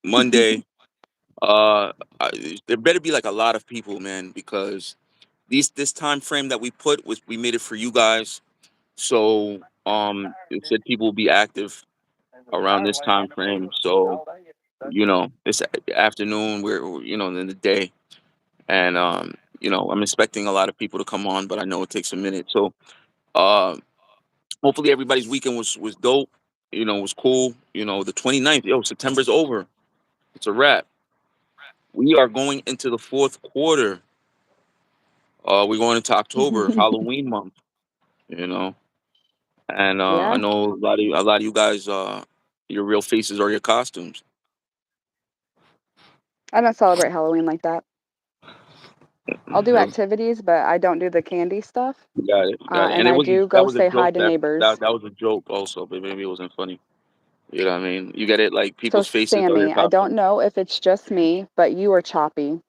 Monday. Uh, there better be like a lot of people, man, because this time frame that we put was we made it for you guys. So it said people will be active around this time frame. So it's afternoon. In the day, and I'm expecting a lot of people to come on, but I know it takes a minute. So uh, hopefully everybody's weekend was dope. Was cool. The 29th. Yo, September's over. It's a wrap. We are going into the fourth quarter. We're going into October, Halloween month. You know, and I Yeah, know a lot of you guys. Your real faces are your costumes. I don't celebrate Halloween like that. I'll do Really. activities, but I don't do the candy stuff. You got it. You got it. And And it I was do that go was a say hi joke. to That neighbors. that was a joke also, but maybe it wasn't funny. You know what I mean? You get it? Like So, people's faces are your Sammy, I don't costumes. know if it's just me, but you are choppy.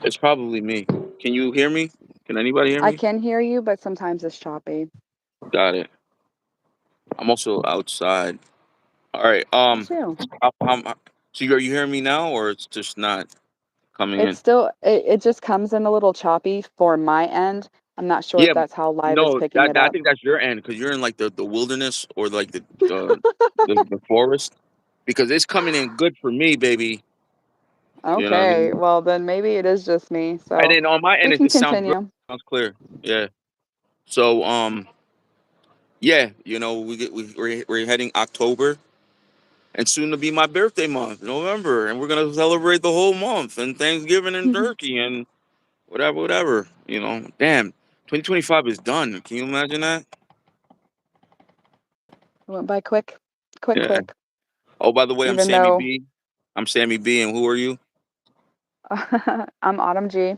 It's probably me. Can you hear me? Can anybody hear I me? can hear you, but sometimes it's choppy. Got it. I'm also outside. All right. Me too. So are you hearing me now, or it's just not coming It's in? still, it just comes in a little choppy for my end. I'm not sure if Yeah. that's how live is No, picking it I up. think that's your end because you're in like the wilderness or like the forest because it's coming in good for me, baby. You know what I Okay, mean? well, then maybe it is just me. And So then on my end, we it can just sounds great. continue. Sounds clear. Yeah. So yeah, we're heading October, and soon to be my birthday month, November, and we're gonna celebrate the whole month and Thanksgiving and turkey and whatever, whatever. Damn, 2025 is done. Can you imagine that? It went by quick, quick, Yeah. quick. Oh, by the way, I'm Even Sammy though B. I'm Sammy B, and who are you? I'm Autumn G.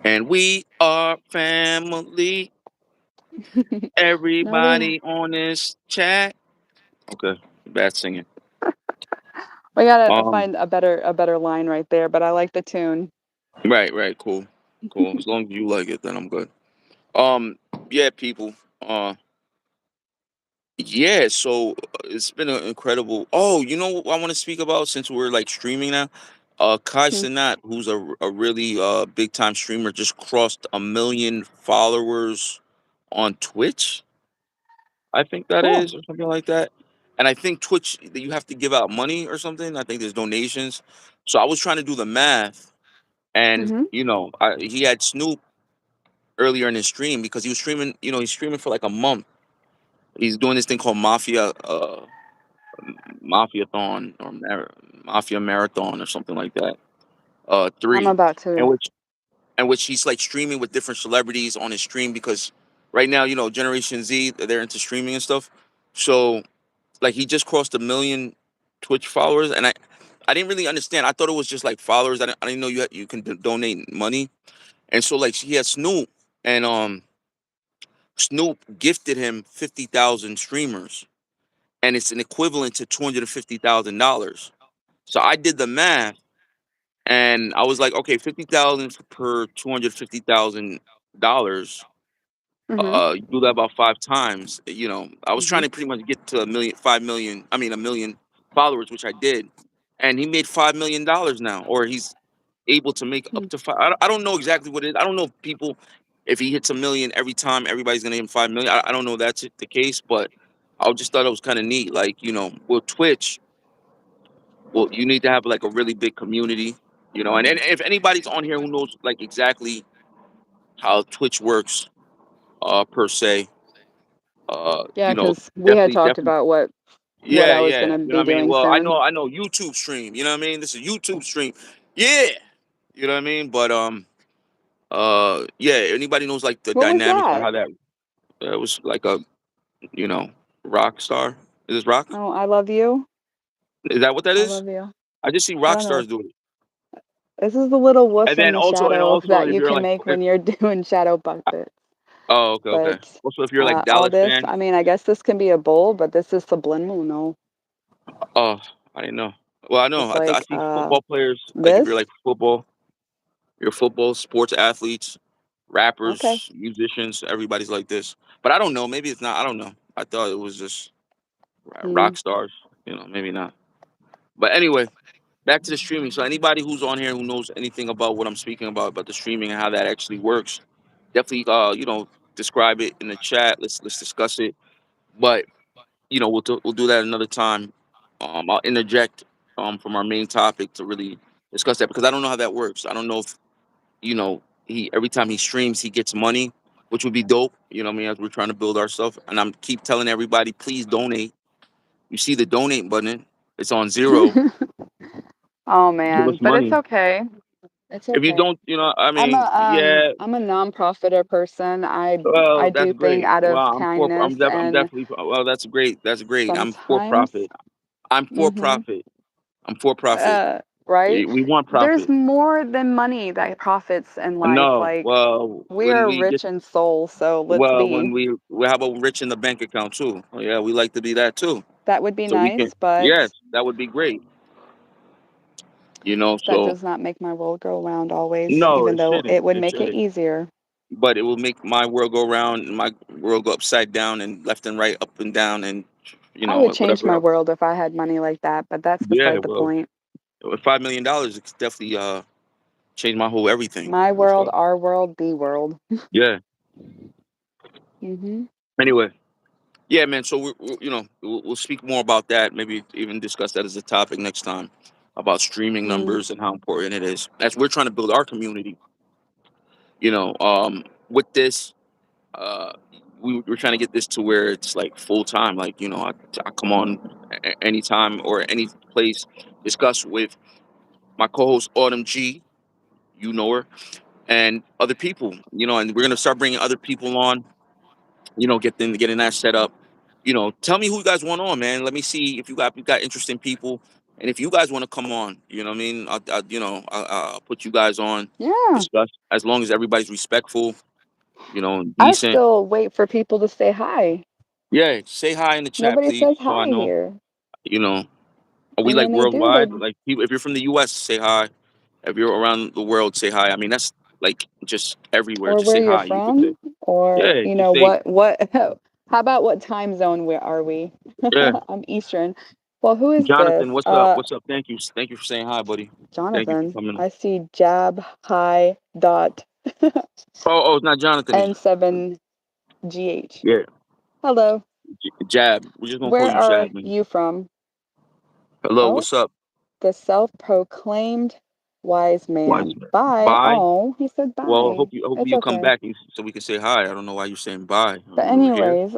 And we are family. No, Everybody on this chat. Okay, bad singing. we gotta Um, find a better line right there. But I like the tune. right, right, cool, cool. As long as you like it, then I'm good. Um, yeah, people. Yeah. So it's been an incredible. Oh, you know what I want to speak about since we're like streaming now. Kai Hmm. Sinat, who's a really big time streamer, just crossed 1 million followers on Twitch. I think that Cool. is, or something like that. And I think Twitch that you have to give out money or something. I think there's donations. So I was trying to do the math, and Hmm. he had Snoop earlier in his stream because he was streaming. He's streaming for like a month. He's doing this thing called Mafiathon or Mafia Marathon or something like that. I'm Three, about and to. which he's like streaming with different celebrities on his stream because right now, Generation Z, they're into streaming and stuff. So like he just crossed 1 million Twitch followers, and I didn't really understand. I thought it was just like followers. I didn't know you can donate money, and so like he had Snoop, and Snoop gifted him 50,000 streamers, and it's an equivalent to $250,000. So I did the math, and I was like, okay, 50,000 per $250,000. Hmm. You do that about 5 times. I was trying Hmm. to pretty much get to 5 million. I mean, 1 million followers, which I did, and he made $5 million now, or he's able to make up to five. I don't know exactly what it is. I don't know if he hits 1 million every time, everybody's gonna hit him 5 million. I don't know if that's the case, but I just thought it was kind of neat. Like with Twitch, well, you need to have like a really big community. And if anybody's on here who knows like exactly how Twitch works, per se, Yeah, because we had definitely, talked definitely. about what Yeah, I was yeah. gonna You know be what I mean? doing Well, I soon. know, YouTube stream. You know what I mean? This is YouTube stream. Yeah. You know what I mean? But yeah. Anybody knows like the What was dynamics of that? how that was like a you know rock star. Is this rock? Oh, I love you. Is that what that I is? love you. I just see I rock don't know. stars do it. This is the little And woof in then the and shadow also that if you you're can like, make when you're doing shadow puppets. oh, okay, okay. But Also, if you're like all Dallas this, fan, I mean, I guess this can be a bull, but this is subliminal. oh, I didn't know. Well, I know. It's I like see football players. Like if you're this. like football, you're football sports athletes, Okay. rappers, musicians. Everybody's like this. But I don't know. Maybe it's not. I don't know. I thought it was just Hmm. rock stars. Maybe not. But anyway, back to the streaming. So anybody who's on here who knows anything about what I'm speaking about the streaming and how that actually works, definitely describe it in the chat. Let's discuss it. But we'll do that another time. I'll interject from our main topic to really discuss that because I don't know how that works. I don't know if he every time he streams he gets money, which would be dope. You know what I mean? As we're trying to build our stuff, and I'm keep telling everybody, please donate. You see the donate button? It's on zero. Oh Give us man, but it's money. okay. It's If you okay. don't, I mean, yeah. I'm a non-profiter person. I Well, do that's things great. out Well, of kindness I'm and definitely. Well, that's great. That's great. I'm for sometimes profit. I'm for mhm profit. I'm for profit. right? We want There's profit. more than money that profits in life. No, Like well, we are rich in soul, so let's be. when we how about rich in the bank account too? Oh, yeah, we like to be that too. That would be So we can, nice, but yes, that would be great. that So does not make my world go round always, no, even it though shouldn't. it would It make it shouldn't. easier. But it will make my world go round, and my world go upside down, and left and right, up and down, and I would change whatever my else. world if I had money like that, but that's Yeah, beside the well, point. with $5 million, it's definitely change my whole everything. My world, So our world, the world. yeah. Mhm. Anyway, yeah, man. So we'll speak more about that. Maybe even discuss that as a topic next time about streaming Mm. numbers and how important it is. As we're trying to build our community, with this, uh, we're trying to get this to where it's like full time. Like I come on anytime or any place, discuss with my co-host Autumn G. You know her and other people. And we're gonna start bringing other people on. Getting that set up. Tell me who you guys want on, man. Let me see if you got interesting people, and if you guys want to come on, you know what I mean. I'll put you guys on, Yeah. discuss as long as everybody's respectful, I decent. still wait for people to say hi. Yeah, say hi in the chat, Nobody please, says so I hi know. here. You know, are we And like when they do, they worldwide? Like, people, if you're from the U.S., say hi. If you're around the world, say hi. I mean, that's like just everywhere. or Just where say you're hi. You could say, from, or yeah, you just know say, what how about what time zone where are we? yeah. I'm Eastern. Well, who is Jonathan, this? what's up? What's up? Thank you for saying hi, buddy. Thank you for Jonathan. coming. I see jab hi dot Oh, it's not Jonathan. It's N7GH. yeah, Hello. Jab. We're just gonna call Where you are Jab, man. you from? Hello, Oh, what's up? the self-proclaimed wise Wise man. man. Bye. Bye. Oh, he said Well, bye. I hope It's you come okay. back so we can say hi. I don't know why you're saying bye. But You were here. anyways,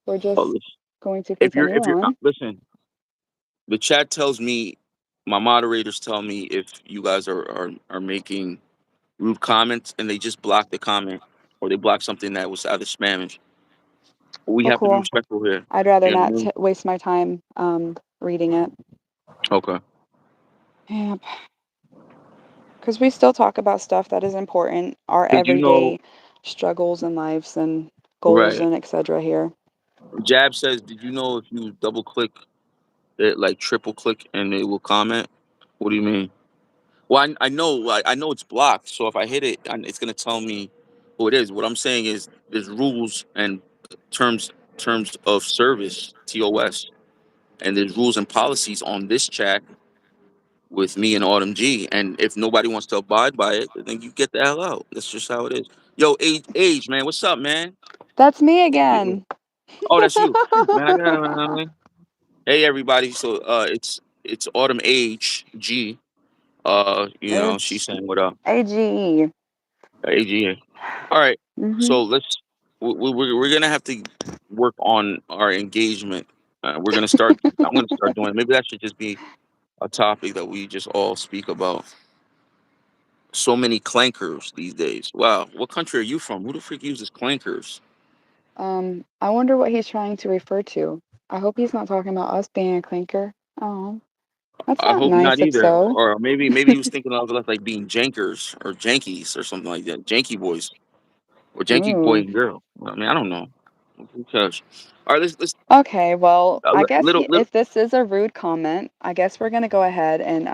we're Oh, just listen. going to continue If you're on. listen, the chat tells me, my moderators tell me if you guys are making rude comments and they just block the comment or they block something that was either spamish. We Oh, have to be cool. respectful here. I'd rather You know what not I mean? waste my time reading it. Okay. Yeah, because we still talk about stuff that is important, our Did you know? everyday struggles and lives and goals Right. and etc. here. Jab says, did you know if you double click it, like triple click, and it will comment? What do you mean? Well, I know it's blocked. So if I hit it, it's gonna tell me who it is. What I'm saying is there's rules and terms of service, and there's rules and policies on this chat with me and Autumn G. And if nobody wants to abide by it, then you get the hell out. That's just how it is. Yo, age, man, what's up, man? That's me again. Oh, that's you. Shoot, man, I got it. Hey everybody, so it's Autumn Age G. She's It's saying what up. AGE. AGA. All right. Mm-hmm. So we're gonna have to work on our engagement. We're gonna start. I'm gonna start doing. Maybe that should just be a topic that we just all speak about. So many clankers these days. Wow, what country are you from? Who the freak uses clankers? I wonder what he's trying to refer to. I hope he's not talking about us being a clinker. Oh, that's I not hope not nice if either. so. Or maybe he was thinking of us like being jankers or jankies or something like that. Janky boys or janky boy Ooh. and girl. I mean, I don't know. Who cares? All right, let's Okay, well, I guess little. if this is a rude comment, I guess we're gonna go ahead and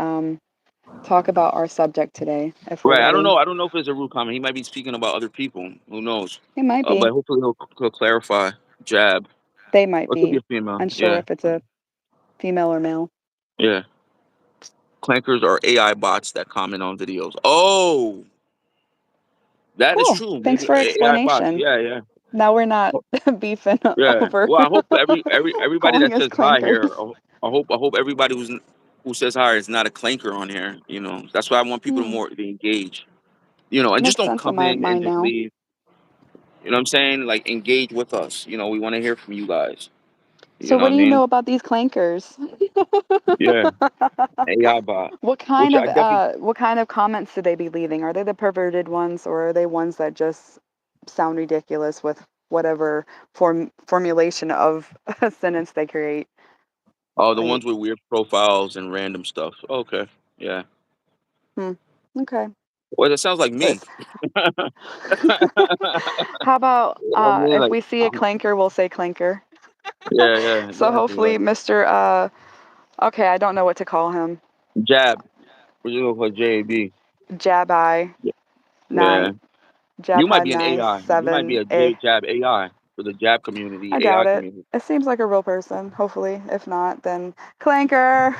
talk about our subject today, if we're Right. I don't ready. know. I don't know if it's a rude comment. He might be speaking about other people. Who knows? It might But be. hopefully he'll clarify. Jab. They might Or it could be be. a female. Unsure Yeah. if it's a female or male. Yeah, clankers are AI bots that comment on videos. Oh, that is Cool. true. Thanks Maybe for AI bots. explanation. Yeah, yeah, Now we're not beefing yeah. over Well, I hope everybody calling that us says hi here. clankers. I hope everybody who says hi is not a clanker on here. That's why I want people to Hmm. more to engage. And just Makes don't sense in come my in and mind just now. leave. You know what I'm saying? Like engage with us. We want to hear from you guys. You So know what what I do you mean? know about these clankers? Yeah, AI bot. Which I definitely. What kind of comments do they be leaving? Are they the perverted ones, or are they ones that just sound ridiculous with whatever formulation of a sentence they create? Oh, the Like, ones with weird profiles and random stuff. Okay, yeah. hmm, okay. Well, that sounds like me. But how about I mean, if like, we see a clanker, we'll say clanker. yeah, yeah, So exactly. hopefully, Like Mr. Okay, I don't know what to call him. jab. We're just gonna call it JAB. Jabai Yeah, nine, you might Japai be an nine AI. You might be seven a a. Jab AI for the Jab community, I AI doubt it. community. It seems like a real person. Hopefully, if not, then clanker.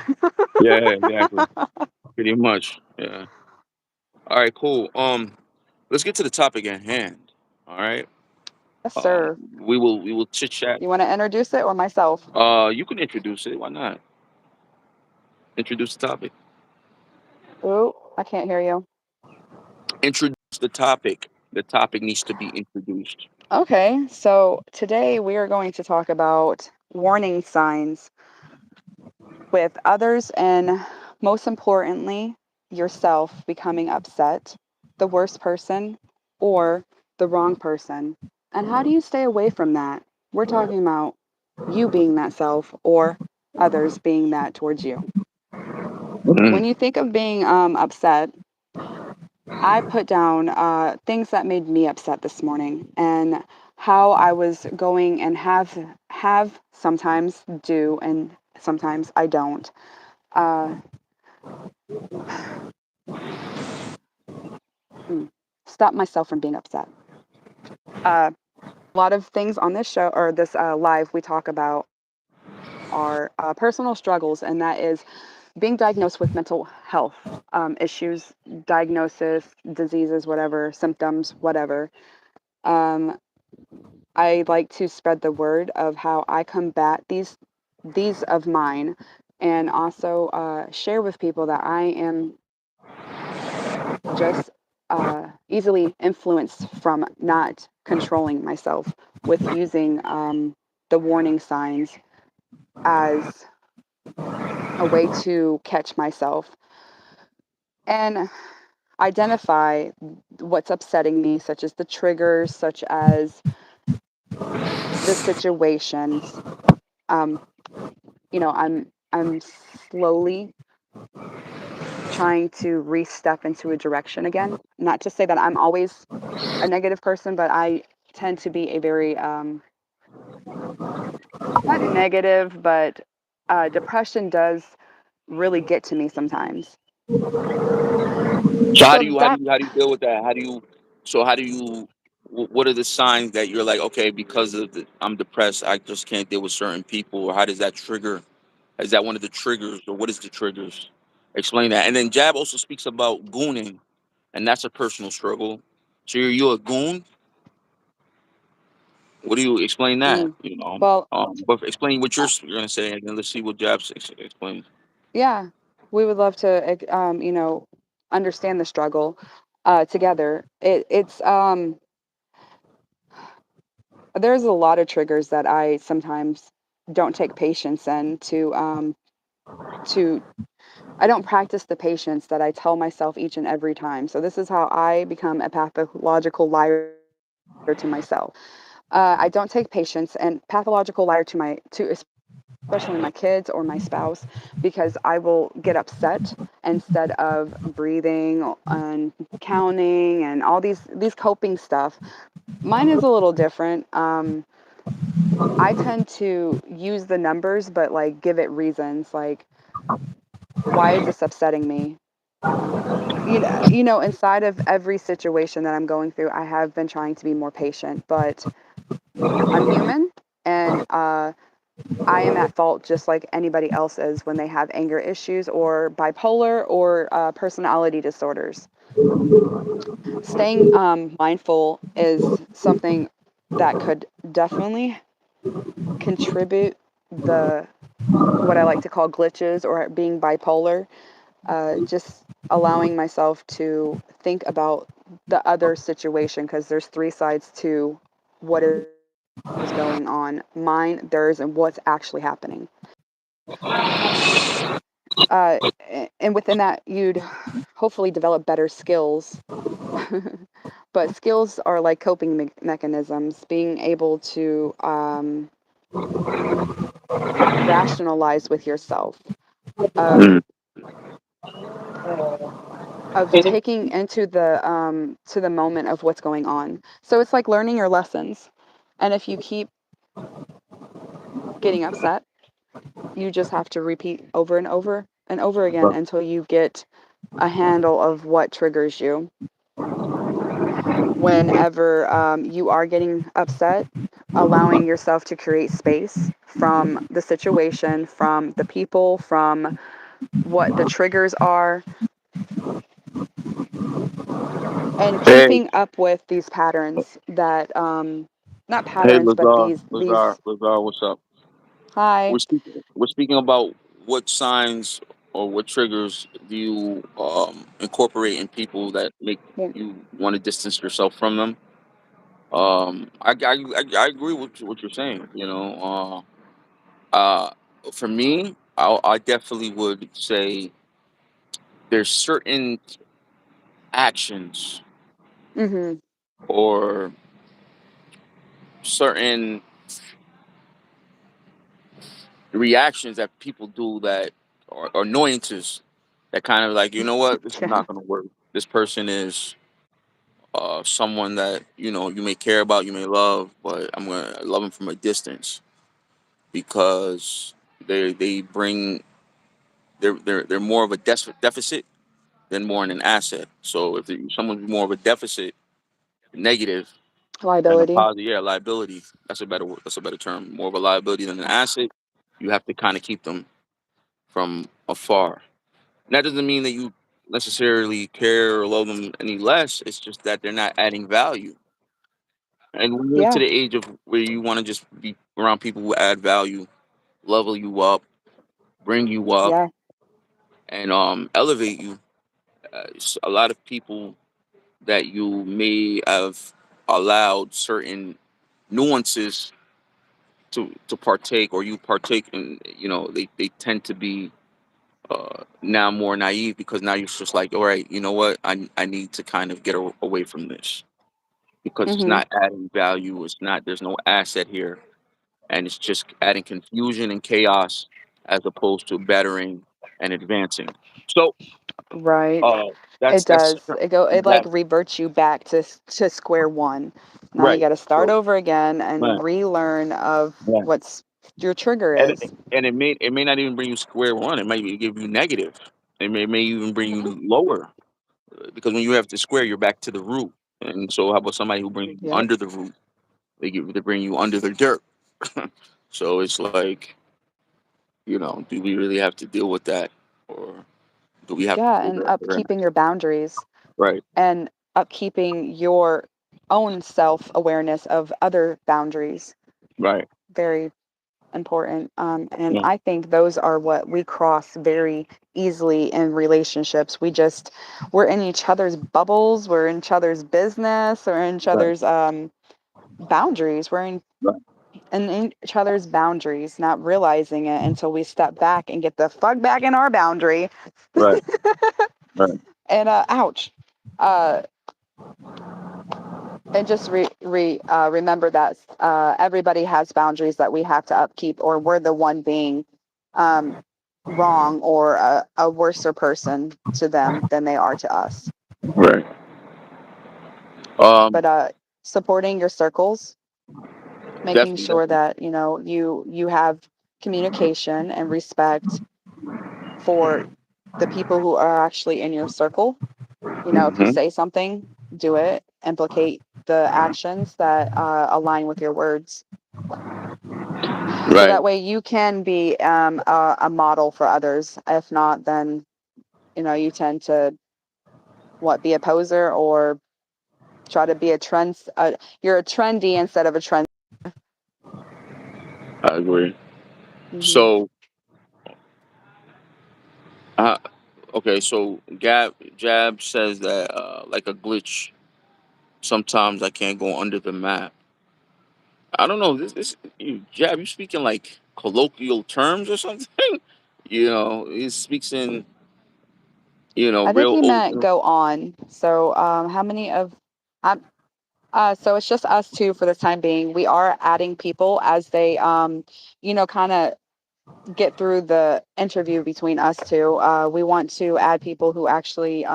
Yeah, exactly. Pretty much. Yeah. All right, cool. Let's get to the topic at hand. All right. Yes, sir. We will chit chat. You want to introduce it or myself? You can introduce it. Why not? Introduce the topic. Ooh, I can't hear you. Introduce the topic. The topic needs to be introduced. Okay, so today we are going to talk about warning signs with others and, most importantly, yourself becoming upset, the worst person, or the wrong person. And how do you stay away from that? We're talking about you being that self or others being that towards you. Mm. When you think of being upset, I put down things that made me upset this morning and how I was going and have sometimes do and sometimes I don't. Uh, hmm, stop myself from being upset. A lot of things on this show or this live we talk about are personal struggles, and that is being diagnosed with mental health issues, diagnosis, diseases, whatever, symptoms, whatever. Um, I like to spread the word of how I combat these of mine, and also share with people that I am just easily influenced from not controlling myself with using the warning signs as a way to catch myself and identify what's upsetting me, such as the triggers, such as the situations. Um, I'm slowly trying to re-step into a direction again. Not to say that I'm always a negative person, but I tend to be a very not negative, but depression does really get to me sometimes. So how do So you how do that you how do you deal with that? How do you what are the signs that you're like, okay, because I'm depressed, I just can't deal with certain people, or how does that trigger? Is that one of the triggers, or what is the triggers? Explain that. And then Jab also speaks about gooning, and that's a personal struggle. So you a goon? What do you explain that? mm, well, But explain what uh, you're gonna say, and then let's see what Jab explains. yeah, we would love to, understand the struggle together. It's there's a lot of triggers that I sometimes don't take patience in to I don't practice the patience that I tell myself each and every time. So this is how I become a pathological liar to myself. I don't take patience and pathological liar especially my kids or my spouse, because I will get upset instead of breathing and counting and all these coping stuff. Mine is a little different. I tend to use the numbers, but like give it reasons. Like, why is this upsetting me? Inside of every situation that I'm going through, I have been trying to be more patient, but I'm human, and I am at fault just like anybody else is when they have anger issues or bipolar or personality disorders. Staying mindful is something that could definitely contribute the what I like to call glitches or being bipolar. Just allowing myself to think about the other situation because there's three sides to what is going on: mine, theirs, and what's actually happening. And within that, you'd hopefully develop better skills. But skills are like coping mechanisms, being able to rationalize with yourself, of Mm. taking into the to the moment of what's going on. So it's like learning your lessons. And if you keep getting upset, you just have to repeat over and over and over again until you get a handle of what triggers you. Whenever you are getting upset, allowing yourself to create space from the situation, from the people, from what the triggers are, and Hey, keeping up with these patterns that not hey, patterns but Lazar, these what's up? hi. We're speaking about what signs or what triggers do you incorporate in people that make Well, you want to distance yourself from them. I agree with what you're saying. For me, I definitely would say there's certain actions mm-hmm. or certain reactions that people do that are annoyances that kind of like, you know what, this is Yeah, not going to work. This person is someone that you may care about, you may love, but I'm gonna love them from a distance because they bring they're more of a deficit than more in an asset. So if someone's more of a deficit, negative, and a liability. positive, yeah, liability. That's a better term. More of a liability than an asset. You have to kind of keep them from afar. And that doesn't mean that you necessarily care or love them any less. It's just that they're not adding value. And when you're to Yeah, the age of where you want to just be around people who add value, level you up, bring you up, yeah, and elevate you, a lot of people that you may have allowed certain nuances to partake, or you partake in, they tend to be now more naive because now you're just like, all right, you know what, I need to kind of get away from this because it's mm-hmm. not adding value. It's not, there's no asset here, and it's just adding confusion and chaos as opposed to bettering and advancing. So Right. uh It that's does. It like exactly reverts you back to square one. Now you right. got to start So over again and right, relearn of right. what's your trigger And is. it may not even bring you square one. It might give you negative. It may even bring Hmm. you lower because when you have to square, you're back to the root. And so, how about somebody who brings you Yep. under the root? They bring you under the dirt. So it's like, do we really have to deal with that, or do we have to Yeah, and figure out their upkeeping your boundaries right, and upkeeping your own self awareness of other boundaries. right, Very important. And yeah, I think those are what we cross very easily in relationships. We're in each other's bubbles, we're in each other's business, we're in each right, other's boundaries. right, In each other's boundaries, not realizing it until we step back and get the fuck back in our boundary. right, right, And ouch. Uh, and just remember that everybody has boundaries that we have to upkeep, or we're the one being um, wrong or a worser person to them than they are to us. right. Um, But supporting your circles, making definitely, sure definitely, that you have communication and respect for the people who are actually in your circle. If you hmm say something, do it. Implicate the actions that align with your words. So Right. that way you can be a model for others. If not, then you tend to be a poser or try to be a trend. You're a trendy instead of a trend. I agree. Hmm. So, uh, okay. So, Jab says that like a glitch. Sometimes I can't go under the map. I don't know. Jab, you speaking like colloquial terms or something? He speaks in I think real he old. meant go on. So how many of um, so it's just us two for the time being. We are adding people as they kind of get through the interview between us two. We want to add people who actually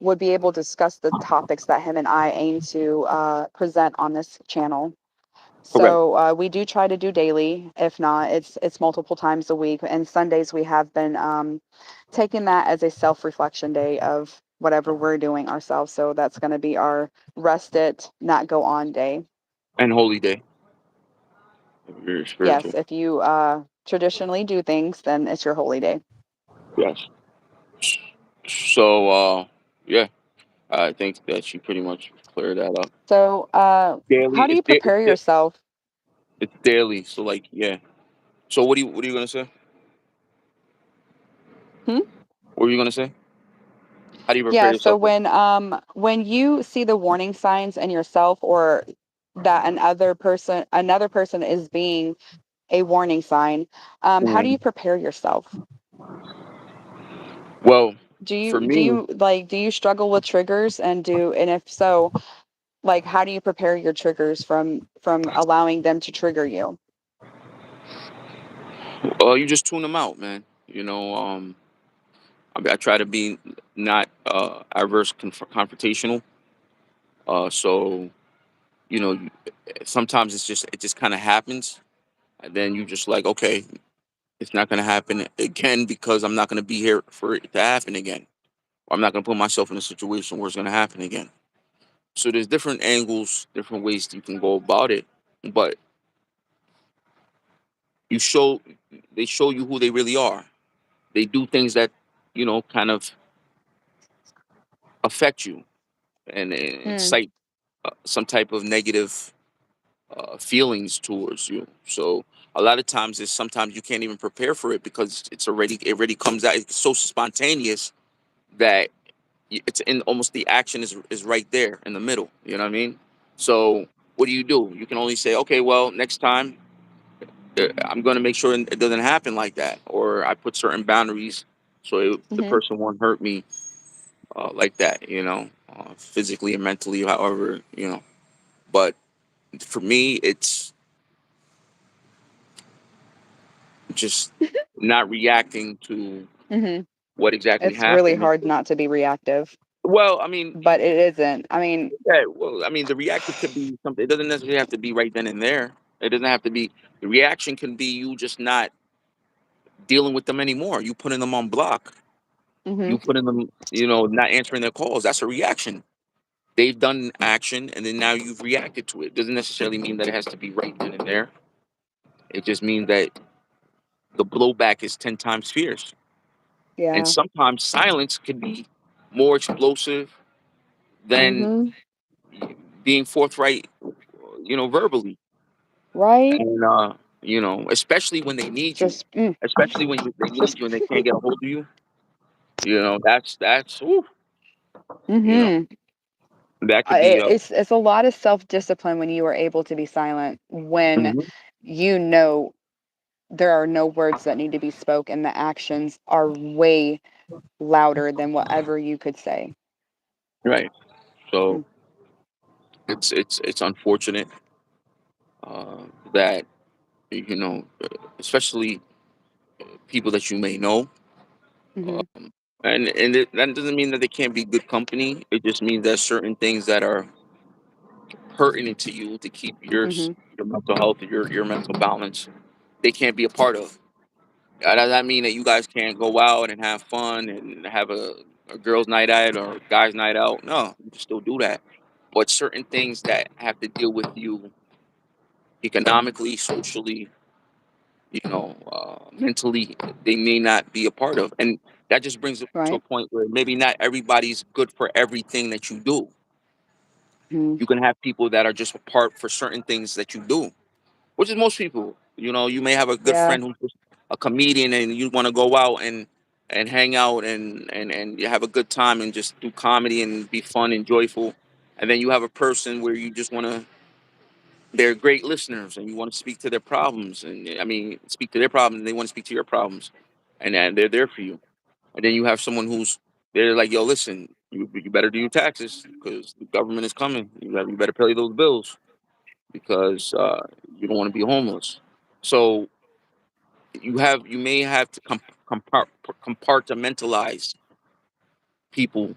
would be able to discuss the topics that him and I aim to present on this channel. Correct. So we do try to do daily. If not, it's multiple times a week. And Sundays we have been taking that as a self reflection day of whatever we're doing ourselves. So that's going to be our rest it, not go on day. And Holy Day. Very Yes, spiritual. if you traditionally do things, then it's your holy day. Yes. So, yeah, I think that she pretty much cleared that up. So, Daily, how do you prepare yourself? it's daily. So, like, yeah. So, what are you gonna say? Hmm? What were you gonna say? How do you prepare Yeah, so yourself? when you see the warning signs in yourself or that another person is being a warning sign, how do Mhm. you prepare yourself? Well, Do for you do me, you like do you struggle with triggers and if so, like how do you prepare your triggers from allowing them to trigger you? you just tune them out, man. I try to be not adverse confrontational. So you know, you- sometimes it just kind of happens, and then you just like, okay, it's not gonna happen again because I'm not gonna be here for it to happen again. I'm not gonna put myself in a situation where it's gonna happen again. So there's different angles, different ways you can go about it, but you show they show you who they really are. They do things that kind of affect you and Mm, incite some type of negative feelings towards you. So a lot of times, is sometimes you can't even prepare for it because it already comes out. It's so spontaneous that it's in almost the action is right there in the middle. You know what I mean? So what do? You can only say, okay, well, next time I'm going to make sure it doesn't happen like that, or I put certain boundaries so the hmm. person won't hurt me like that. Physically and mentally, however. But for me, it's just not reacting to Hmm. what exactly It's really happened. hard not to be reactive, Well, I mean, but it isn't. I mean, yeah, well, I mean, the reactive could be something. It doesn't necessarily have to be right then and there. It doesn't have to be. The reaction can be you just not dealing with them anymore. You putting them on block. hmm. You putting them, not answering their calls. That's a reaction. They've done action, and then now you've reacted to it. Doesn't necessarily mean that it has to be right then and there. It just means that the blowback is 10 times fierce, and Yeah. sometimes silence can be more explosive than Hmm. being forthright, verbally. Right. And especially when they need you, Just especially when they need just you and they can't get a hold of you. That's ooh, you know hmm. that could be It's a lot of self discipline when you are able to be silent when mhm, you know there are no words that need to be spoken. The actions are way louder than whatever you could say. right. So Mm-hmm. it's unfortunate that you know, especially people that you may know, Mm-hmm. that doesn't mean that they can't be good company. It just means that certain things that are pertinent to you to keep Mm-hmm. your mental health and your mental balance, they can't be a part of. Does that mean that you guys can't go out and have fun and have a girls' night out or guys' night out? No, you can still do that. But certain things that have to deal with you economically, socially, mentally they may not be a part of. And that just brings it to a Right. point where maybe not everybody's good for everything that you do. Mm. You can have people that are just a part for certain things that you do, which is most people. You may have a good Yeah. friend who's just a comedian, and you want to go out and hang out and you have a good time and just do comedy and be fun and joyful. And then you have a person where you just want to they're great listeners and you want to speak to their problems, and I mean speak to their problems and they want to speak to your problems, and they're there for you. And then you have someone who's they're like, yo, listen, you better do your taxes because the government is coming. You better pay those bills because you don't want to be homeless. So you may have to compartmentalize people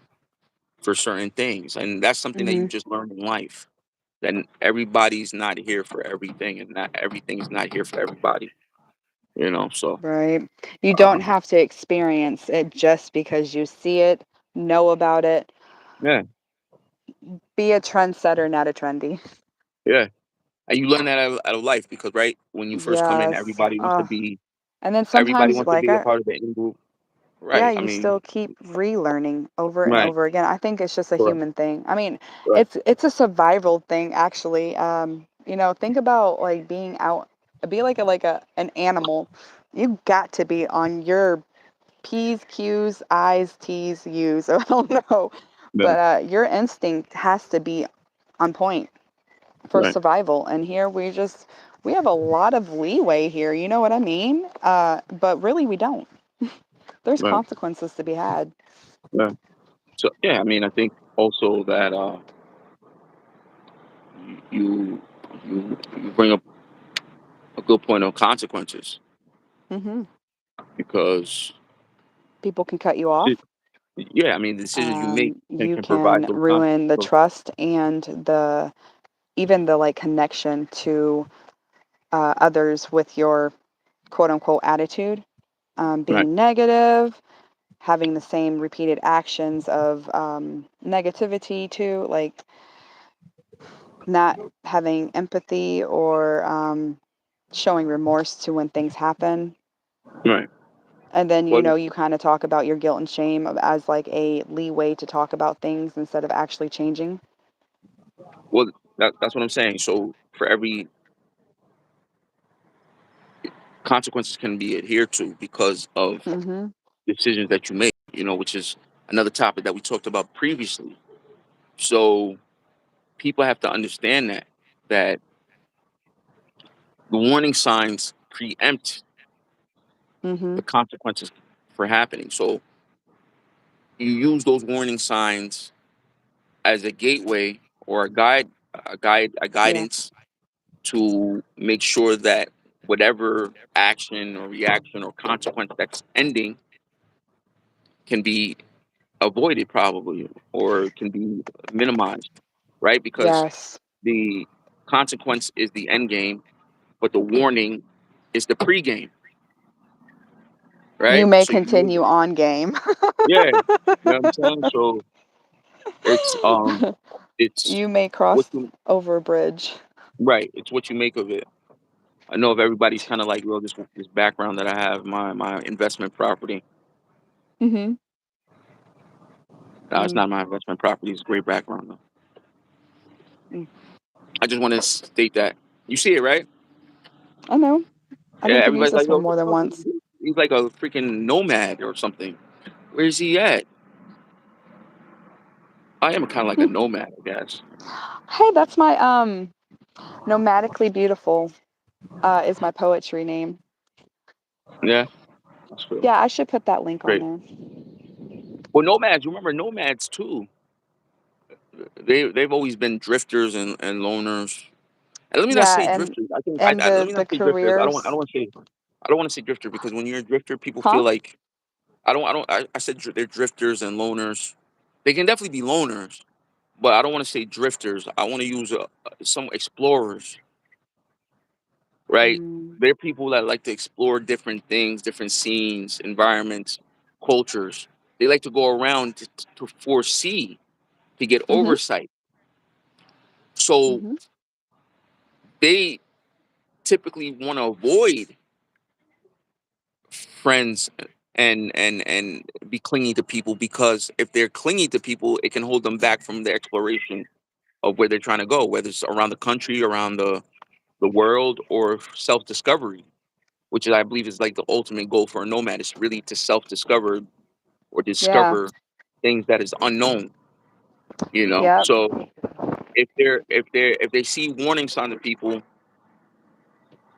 for certain things, and that's something that you Mhm. just learn in life. Then everybody's not here for everything, and not everything's not here for everybody. So Right. You don't um, have to experience it just because you see it, know about it. yeah, Be a trendsetter, not a trendy. yeah, and you learn that out of life because right when you first come in, Yes. And then everybody sometimes, wants to like be a I, part of the in group, yeah, right? I you mean, still keep relearning over and right, over again. I think it's just a right, human thing. I mean, right, it's a survival thing actually. Think about like being out, be like a an animal. You got to be on your P's, Q's, I's, T's, U's. I don't know, yeah, but your instinct has to be on point for right, survival. And here we have a lot of leeway here. You know what I mean? But really, we don't. There's right, consequences to be had. right. So yeah, I mean, I think also that you you bring up a good point on consequences Hmm. because People can cut you it, off. yeah, I mean, the decisions you make You can provide can those ruin the those trust and the even the like connection to others with your quote unquote attitude. right, Being negative, having the same repeated actions of negativity too, like not having empathy or showing remorse to when things happen. right. And then, Well, you kind of talk about your guilt and shame as like a leeway to talk about things instead of actually changing. well, that's what I'm saying. So for every consequences can be adhered to because of Hmm. decisions that you make, which is another topic that we talked about previously. So people have to understand that the warning signs preempt Hmm. the consequences for happening. So you use those warning signs as a gateway or a Yeah. guidance to make sure that whatever action or reaction or consequence that's ending can be avoided probably or can be minimized, right? Because Yes. the consequence is the end game, but the warning is the pre-game, You right? may So continue on game. yeah, you know what I'm saying? So it's it's You may what cross you over a bridge. right, it's what you make of it. I know if everybody's kind of like, well, this background that I have, my investment property. Hmm. No, it's Mm. not my investment property. It's a great background though. Mm. I just want to state that you see it, right? I know. I Yeah, think you've used everybody's this like, yo, one what more the than fuck is once. he? He's like a freaking nomad or something. Where's he at? I am kind of like a Hmm. nomad, I guess. Hey, that's my nomadically beautiful is my poetry name. Yeah, that's cool. Yeah, I should put that link on Great. there. Well, nomads. You remember nomads too? They've always been drifters and loners. And let me not Yeah, say drifters. I think and let me the not say drifters. I careers, don't want to say. I don't want to say drifter because when you're a drifter, people huh? feel like I said they're drifters and loners. They can definitely be loners, but I don't want to say drifters. I want to use some explorers, right? Mm, They're people that like to explore different things, different scenes, environments, cultures. They like to go around to foresee, to get mm-hmm, oversight. So mm-hmm, they typically want to avoid. friends and be clingy to people, because if they're clingy to people, it can hold them back from the exploration of where they're trying to go, whether it's around the country, around the world, or self discovery, which is, I believe, is like the ultimate goal for a nomad, is really to self discover or Yeah. discover things that is unknown. Yep. So if they see warning signs of people,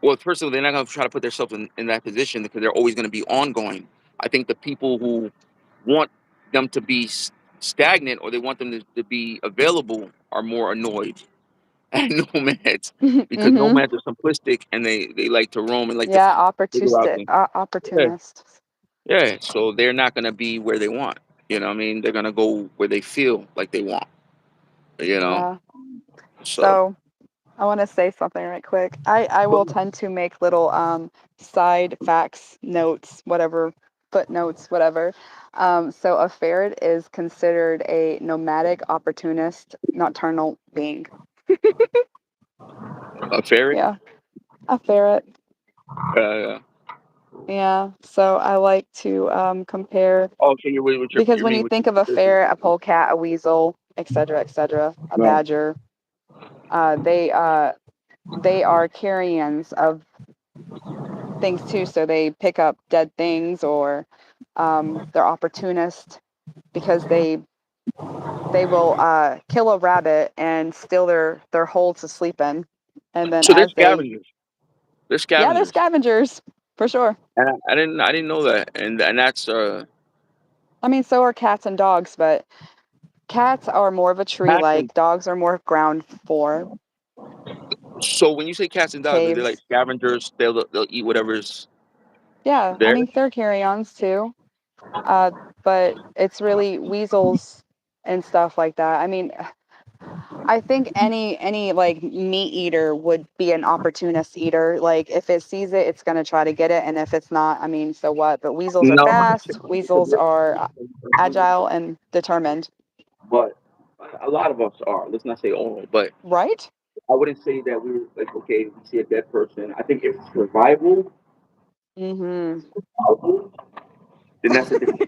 well, first of all, they're not going to try to put themselves in that position, because they're always going to be ongoing. I think the people who want them to be stagnant, or they want them to be available, are more annoyed at nomads, because Mhm. nomads are simplistic, and they like to roam and like to Yeah, figure out opportunistic, things. Yeah, opportunists. yeah. So they're not going to be where they want. You know what I mean? They're going to go where they feel like they want. You know? Yeah. So, So I want to say something right quick. I will tend to make little side facts, notes, whatever, footnotes, whatever. So a ferret is considered a nomadic, opportunist, nocturnal being. a ferret? Yeah, a ferret. Uh, Yeah. So I like to compare oh, so you're with your, because you when mean you with think of a your, ferret, a polecat, a weasel, etc., a right. badger, uh, they uh, they are carrions of things too. So they pick up dead things, or they're opportunist because they will kill a rabbit and steal their hole to sleep in, and then So they're as they scavengers. They're yeah, they're scavengers, scavengers for sure. and I didn't know that, and that's I mean, so are cats and dogs, but cats are more of a tree cats and. like, dogs are more ground for So when you say cats and dogs, are they like caves. scavengers? They'll eat whatever's Yeah, I there. mean, they're carry-ons too. Uh, but it's really weasels and stuff like that. I mean, I think any like meat eater would be an opportunist eater. Like if it sees it, it's gonna try to get it, and if it's not, I mean, so what? But weasels are No, fast. Weasels are agile and determined. but a lot of us are. Let's not say all, but Right? I wouldn't say that we were like, okay, we see a dead person. I think if survival, Mm-hmm. survival, then that's a different.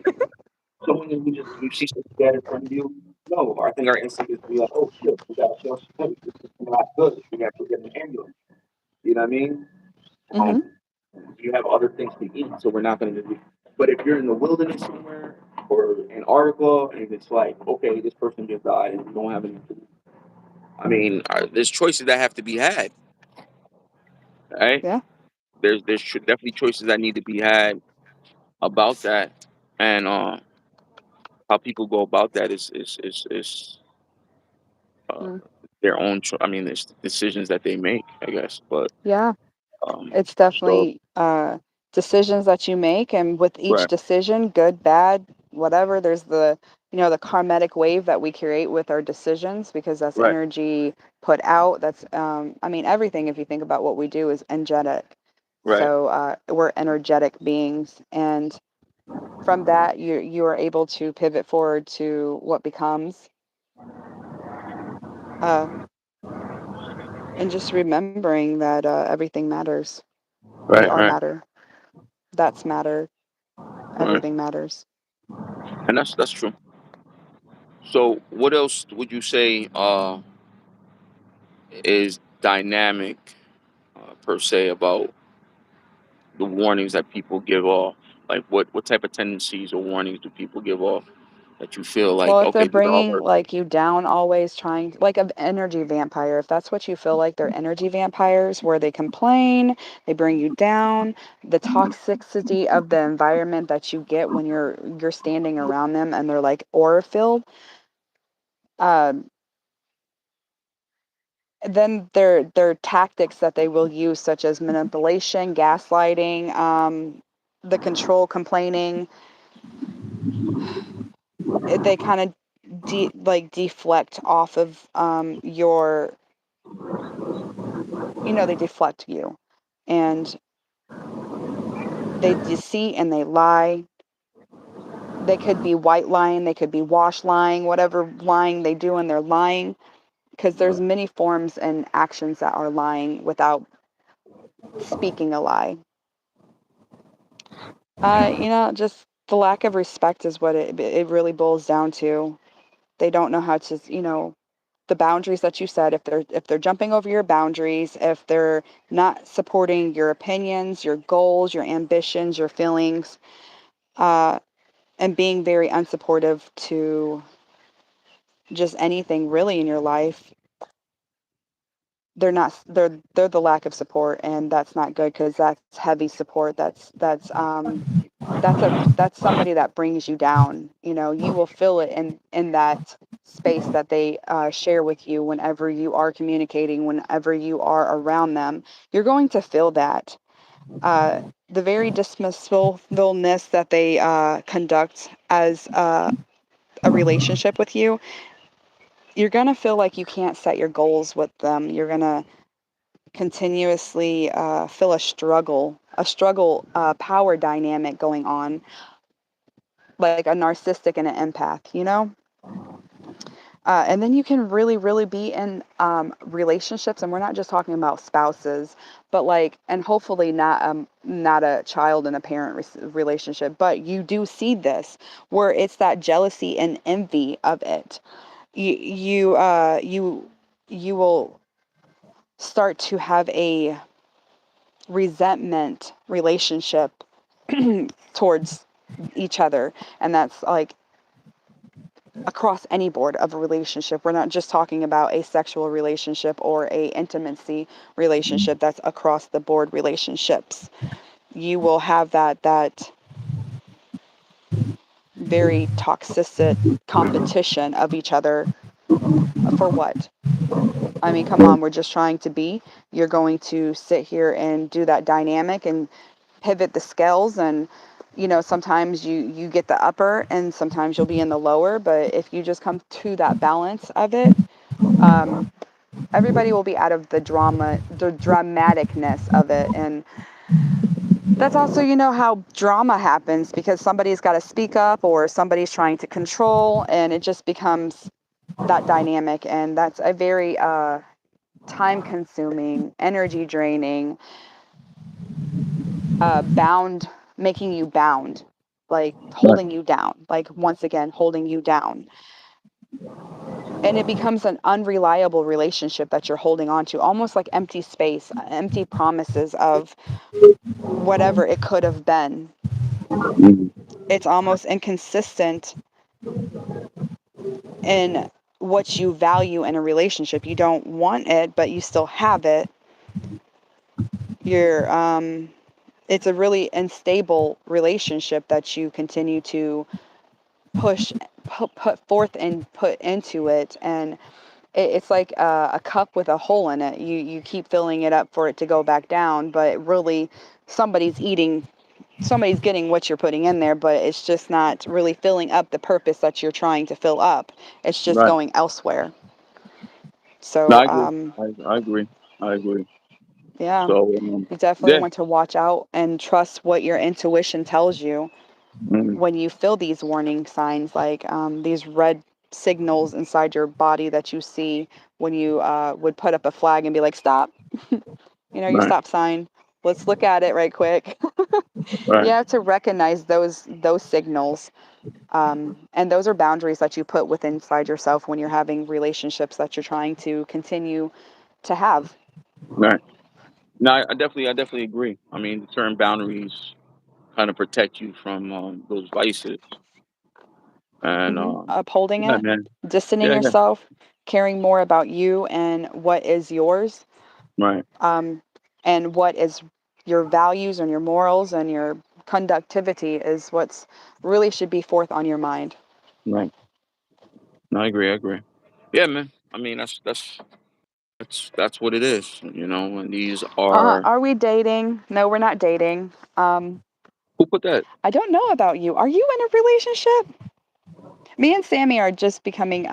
Someone who just, you see something dead in front of you. No, I think our instinct is to be like, oh shit, we gotta kill somebody. This is not good. We have to get an ambulance. You know what I mean? Mm-hmm. Um, you have other things to eat, so we're not going to do. But if you're in the wilderness somewhere or Antarctica, and it's like, okay, this person just died, and we don't have any food. I mean, there's choices that have to be had, right? Yeah. There's definitely choices that need to be had about that, and how people go about that is uh, Mm. their own. I mean, there's decisions that they make, I guess. But Yeah. um, It's so definitely decisions that you make, and with each right, decision, good, bad, whatever, there's the karmatic wave that we create with our decisions, because that's right, energy put out. That's I mean, everything. If you think about what we do is energetic, right, so we're energetic beings, and from that, you are able to pivot forward to what becomes. Uh, and just remembering that everything matters. We right, are right, matter. That's matter. right, Everything matters. and that's true. So, what else would you say is dynamic, per se, about the warnings that people give off? Like, what type of tendencies or warnings do people give off that you feel like, Well, if they're okay, these are all bringing work? like you down, always trying, like an energy vampire, if that's what you feel like, they're energy vampires where they complain, they bring you down, the toxicity of the environment that you get when you're standing around them and they're like aura filled. Um, then their tactics that they will use, such as manipulation, gaslighting, the control, complaining, they kind of like deflect off of they deflect you, and they deceit and they lie. They could be white lying, they could be wash lying, whatever lying they do, and they're lying, because there's many forms and actions that are lying without speaking a lie. Just the lack of respect is what it really boils down to. They don't know how to, the boundaries that you said, if they're jumping over your boundaries, if they're not supporting your opinions, your goals, your ambitions, your feelings, uh, and being very unsupportive to just anything really in your life, they're the lack of support, and that's not good because that's heavy support. That's somebody that brings you down. You will feel it in that space that they share with you whenever you are communicating, whenever you are around them. You're going to feel that. The very dismissivleness that they conduct as a relationship with you, you're going to feel like you can't set your goals with them. You're going to continuously feel a struggle power dynamic going on, like a narcissistic and an empath. And then you can really, really be in relationships, and we're not just talking about spouses, but like, and hopefully not a child and a parent relationship, but you do see this where it's that jealousy and envy of it. You will start to have a resentment relationship towards each other, and that's like across any board of a relationship. We're not just talking about a sexual relationship or a intimacy relationship. That's across the board relationships. You will have that very toxic competition of each other. For what? I mean, come on, we're just trying to be. You're going to sit here and do that dynamic and pivot the scales, and sometimes you get the upper and sometimes you'll be in the lower, but if you just come to that balance of it, um, everybody will be out of the dramaticness of it. And that's also, how drama happens because somebody's got to speak up or somebody's trying to control, and it just becomes that dynamic. And that's a very time consuming, energy draining, bound, making you bound, like Right. holding you down, like once again, holding you down. And it becomes an unreliable relationship that you're holding on to, almost like empty space, empty promises of whatever it could have been. Mhm. It's almost inconsistent in what you value in a relationship. You don't want it, but you still have it. You're It's a really unstable relationship that you continue to push put forth and put into it, and it's like a cup with a hole in it. You keep filling it up for it to go back down, but really somebody's eating, somebody's getting what you're putting in there, but it's just not really filling up the purpose that you're trying to fill up. It's just Right. going elsewhere. No, So I agree. I agree. I agree. yeah, So, you definitely yeah. want to watch out and trust what your intuition tells you Mhm. when you feel these warning signs, like these red signals inside your body that you see when you would put up a flag and be like, stop, your Right. stop sign. Let's look at it right quick. You Right. have to recognize those signals, and those are boundaries that you put within inside yourself when you're having relationships that you're trying to continue to have. Right. No, I definitely agree. I mean, certain boundaries kind of protect you from those vices. And Upholding yeah, it, man. distancing Yeah, yeah. yourself, caring more about you and what is yours, Right. um, and what is your values and your morals and your conductivity is what's really should be forth on your mind. Right. No, I agree. I agree. Yeah, man. I mean, that's what it is. And these are Are we dating? No, we're not dating. who put that? I don't know about you. Are you in a relationship? Me and Sammy are just becoming.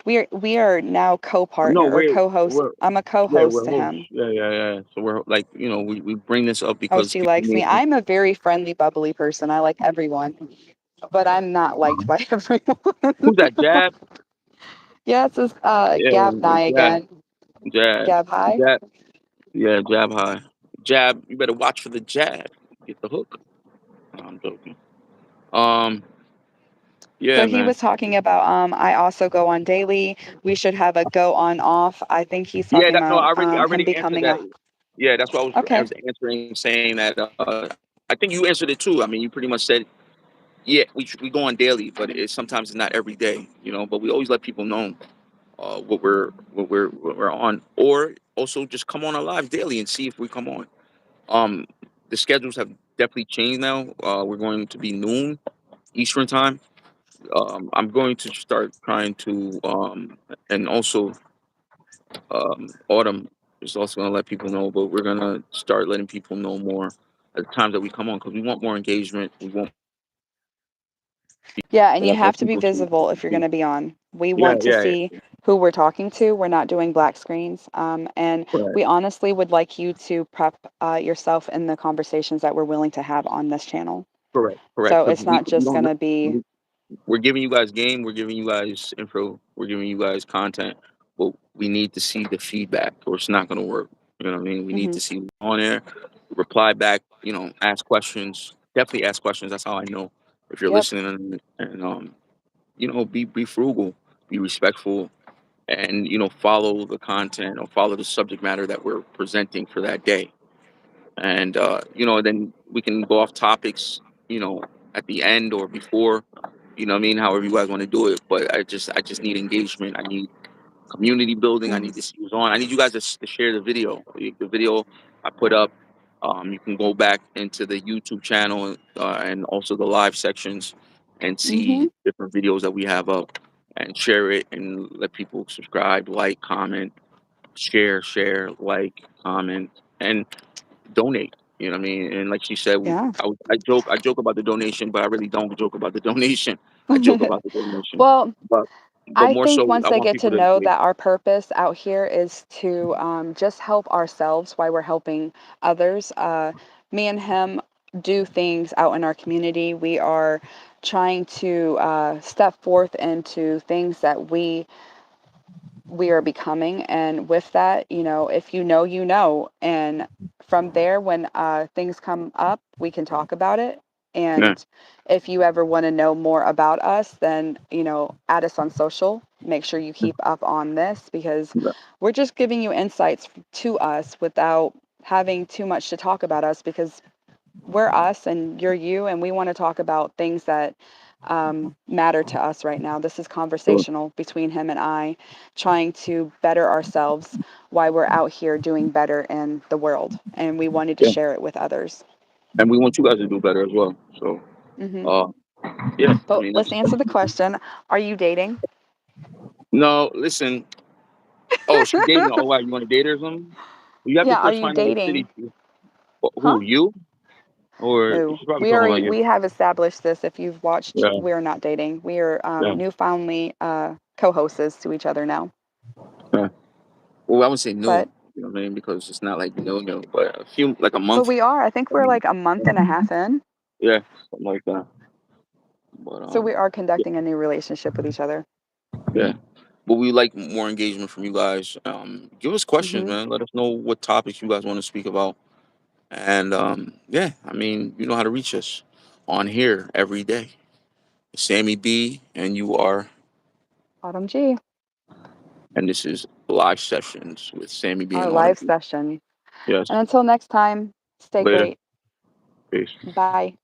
We are now No, co-partner or we're co-host. we're I'm a yeah, co-host we're to hosts. him. Yeah, yeah, yeah. So we're like, we bring this up Oh, because she people likes may me. I'm a very friendly, bubbly person. I like everyone, but I'm not liked by everyone. who's that? Jab? Yeah, it's this Yeah, Gav Nye Jab, again. Jab, Gav High. Jab. Yeah, jab high. Jab. You better watch for the jab. Get the hook. I'm joking. Um, yeah, So he man. was talking about I also go on daily. We should have a go on off. I think he's Yeah, talking that, no, about I him already answered becoming that. a Yeah, that's what I okay. was answering, saying that. I think you answered it too. I mean, you pretty much said, yeah, we go on daily, but sometimes it's not every day, you know. But we always let people know what we're on, or also just come on our live daily and see if we come on. Um, the schedules have definitely changed now. We're going to be noon Eastern time. I'm going to start trying to, and also Autumn is also going to let people know, but we're going to start letting people know more at the times that we come on because we want more engagement. We want more people Yeah, to and you have to be see. visible if you're going to be on. We Yeah, want to yeah, see who we're talking to. We're not doing black screens. And correct, we honestly would like you to prep yourself in the conversations that we're willing to have on this channel. correct. So Because it's not we just don't. going to be, We're giving you guys game. We're giving you guys info. We're giving you guys content. But we need to see the feedback, or it's not going to work. You know what I mean? We need hmm to see on there, reply back. You know, ask questions. Definitely ask questions. That's how I know if you're yep. listening. And you know, be frugal, be respectful, and you know, follow the content or follow the subject matter that we're presenting for that day. And you know, then we can go off topics. You know, at the end or before. You know what I mean? However you guys want to do it. But I just need engagement. I need community building. I hmm need to see who's on. I need you guys to share the video. The video I put up. You can go back into the YouTube channel and also the live sections and hmm see different videos that we have up and share it and let people subscribe, like, comment, share, like, comment, and donate. You know what I mean? And like she said, Yeah. I joke about the donation, but I really don't joke about the donation. I joke about the donation, Well, but I more think so, once I they want get to people to know engage. that our purpose out here is to just help ourselves while we're helping others, me and him do things out in our community. We are trying to step forth into things that we are becoming, and with that, if you know, you know, and from there, when things come up, we can talk about it. Yeah, And if you ever want to know more about us, then add us on social. Make sure you keep up on this, because yeah, we're just giving you insights to us without having too much to talk about us, because we're us and you're you, and we want to talk about things that matter to us right now. This is sure. conversational between him and I, trying to better ourselves while we're out here doing better in the world. And we wanted to Yeah, share it with others. and we want you guys to do better as well. So, hmm uh, yeah, I But mean, let's answer the question. Are you dating? no. Listen, oh, she dating. Oh, wow, you want to date her or something? You have to Yeah, are first you find out what city. dating? Huh? Who, you? Or No. she's probably We talking about already you. we have established this. If you've watched, Yeah, we're not dating. We are yeah, newfoundly co-hosts to each other now. yeah. Well, I would say no. But You know what I mean? Because it's not like no, but a few, like a but month. we are. I think we're like a month and a half in. Yeah, something like that. But So we are yeah, conducting a new relationship with each other. yeah. But we like more engagement from you guys. Give us questions, hmm man. Let us know what topics you guys want to speak about. And yeah, I mean, you know how to reach us on here every day. Sammy B, and you are, Autumn G, and this is live sessions with Sammy B our and Autumn live B. session. Yes. And until next time, stay Later. great. Peace. Bye.